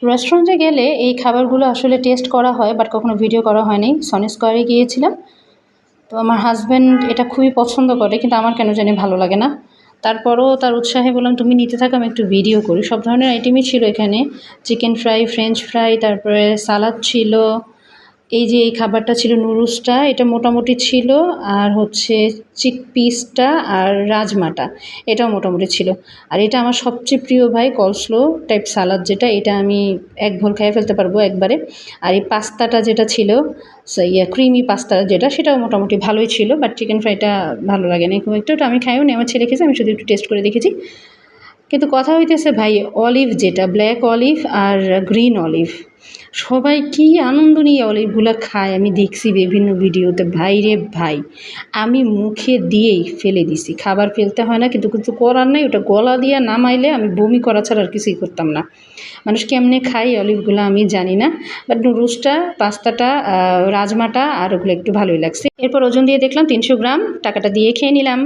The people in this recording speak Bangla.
রেস্টুরেন্টে গেলে এই খাবারগুলো আসলে টেস্ট করা হয়, বাট কখনো ভিডিও করা হয়নি। সনি স্কোয়ারে গিয়েছিলাম, তো আমার হাজব্যান্ড এটা খুবই পছন্দ করে, কিন্তু আমার কেন জানি ভালো লাগে না। তারপরও তার উৎসাহে বললাম তুমি নিতে থাকো, আমি একটু ভিডিও করি। সব ধরনের আইটেমই ছিল এখানে, চিকেন ফ্রাই, ফ্রেঞ্চ ফ্রাই, তারপরে সালাদ ছিল। এই যে এই খাবারটা ছিল নুডলসটা, এটা মোটামুটি ছিল। আর হচ্ছে চিকপিসটা আর রাজমাটা, এটাও মোটামুটি ছিল। আর এটা আমার সবচেয়ে প্রিয় ভাই, কলস্লো টাইপ সালাদ যেটা, এটা আমি এক ঘোল খেয়ে ফেলতে পারবো একবারে। আর এই পাস্তাটা যেটা ছিল, ক্রিমি পাস্তা যেটা, সেটাও মোটামুটি ভালোই ছিল, বাট চিকেন ফ্রাইটা ভালো লাগে না খুব একটা। ওটা আমি খাইও নি, আমার ছেলে খেয়েছে, আমি শুধু একটু টেস্ট করে দেখেছি। কিন্তু কথা হইতেছে ভাই, অলিভ যেটা ব্ল্যাক অলিভ আর গ্রিন অলিভ, সবাই কি আনন্দ নিয়ে অলিভগুলো খায় আমি দেখছি বিভিন্ন ভিডিওতে। ভাই রে ভাই, আমি মুখে দিয়েই ফেলে দিছি। খাবার ফেলতে হয় না, কিন্তু কিছু করার নাই, ওটা গলা দিয়ে নামাইলে আমি বমি করা ছাড়া আর কিছুই করতাম না। মানুষ কেমনে খায় অলিভগুলো আমি জানি না, বাট নুডলসটা, পাস্তাটা, রাজমাটা আর ওগুলো একটু ভালোই লাগছে। এরপর ওজন দিয়ে দেখলাম 300 গ্রাম, টাকাটা দিয়ে খেয়ে নিলাম।